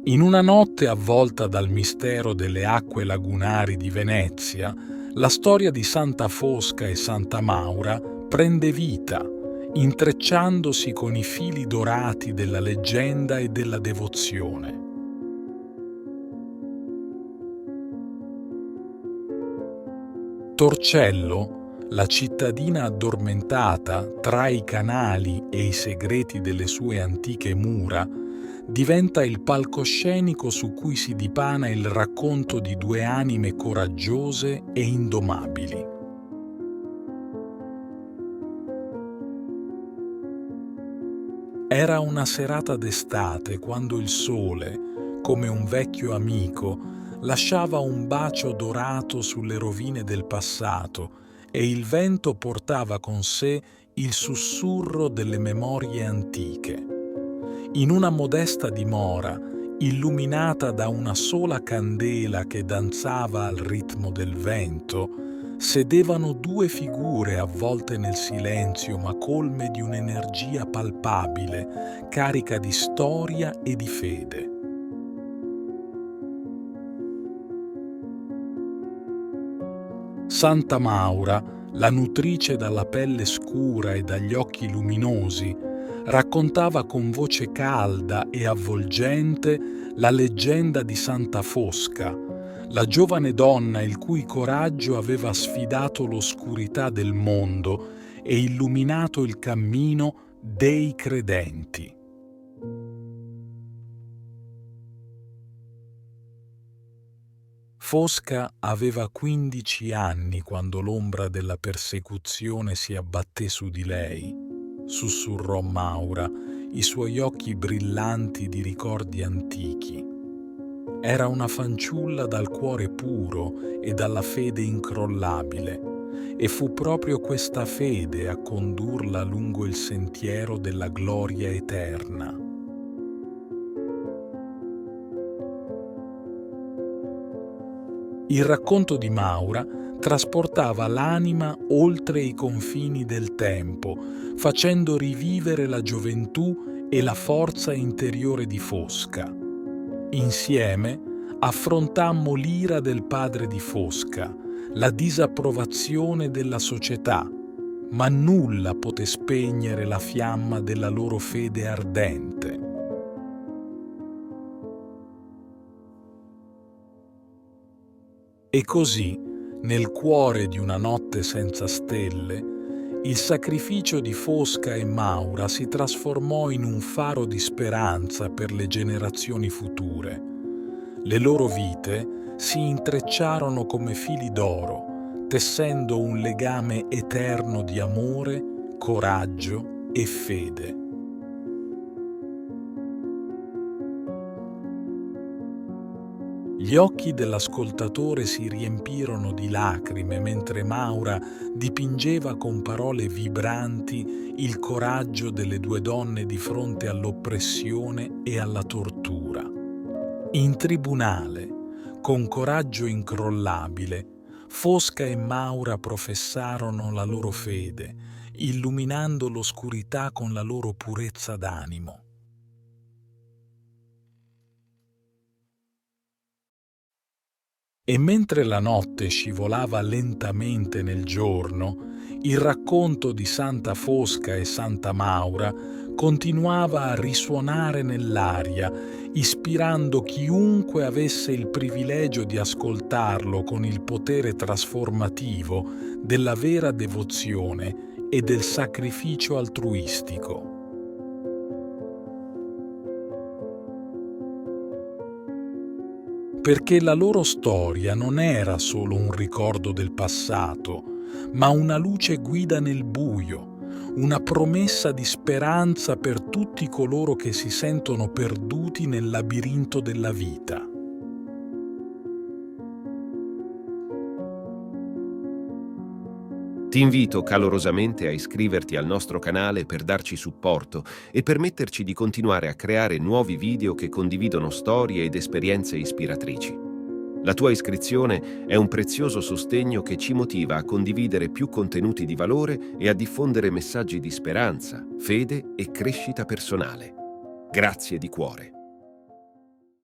In una notte avvolta dal mistero delle acque lagunari di Venezia, la storia di Santa Fosca e Santa Maura prende vita, intrecciandosi con i fili dorati della leggenda e della devozione. Torcello, la cittadina addormentata tra i canali e i segreti delle sue antiche mura, diventa il palcoscenico su cui si dipana il racconto di due anime coraggiose e indomabili. Era una serata d'estate quando il sole, come un vecchio amico, lasciava un bacio dorato sulle rovine del passato e il vento portava con sé il sussurro delle memorie antiche. In una modesta dimora, illuminata da una sola candela che danzava al ritmo del vento, sedevano due figure avvolte nel silenzio ma colme di un'energia palpabile, carica di storia e di fede. Santa Maura, la nutrice dalla pelle scura e dagli occhi luminosi, raccontava con voce calda e avvolgente la leggenda di Santa Fosca, la giovane donna il cui coraggio aveva sfidato l'oscurità del mondo e illuminato il cammino dei credenti. Fosca aveva 15 anni quando l'ombra della persecuzione si abbatté su di lei, sussurrò Maura, i suoi occhi brillanti di ricordi antichi. Era una fanciulla dal cuore puro e dalla fede incrollabile, e fu proprio questa fede a condurla lungo il sentiero della gloria eterna. Il racconto di Maura trasportava l'anima oltre i confini del tempo, facendo rivivere la gioventù e la forza interiore di Fosca. Insieme affrontammo l'ira del padre di Fosca, la disapprovazione della società, ma nulla poté spegnere la fiamma della loro fede ardente. E così, nel cuore di una notte senza stelle, il sacrificio di Fosca e Maura si trasformò in un faro di speranza per le generazioni future. Le loro vite si intrecciarono come fili d'oro, tessendo un legame eterno di amore, coraggio e fede. Gli occhi dell'ascoltatore si riempirono di lacrime mentre Maura dipingeva con parole vibranti il coraggio delle due donne di fronte all'oppressione e alla tortura. In tribunale, con coraggio incrollabile, Fosca e Maura professarono la loro fede, illuminando l'oscurità con la loro purezza d'animo. E mentre la notte scivolava lentamente nel giorno, il racconto di Santa Fosca e Santa Maura continuava a risuonare nell'aria, ispirando chiunque avesse il privilegio di ascoltarlo con il potere trasformativo della vera devozione e del sacrificio altruistico. Perché la loro storia non era solo un ricordo del passato, ma una luce guida nel buio, una promessa di speranza per tutti coloro che si sentono perduti nel labirinto della vita. Ti invito calorosamente a iscriverti al nostro canale per darci supporto e permetterci di continuare a creare nuovi video che condividono storie ed esperienze ispiratrici. La tua iscrizione è un prezioso sostegno che ci motiva a condividere più contenuti di valore e a diffondere messaggi di speranza, fede e crescita personale. Grazie di cuore.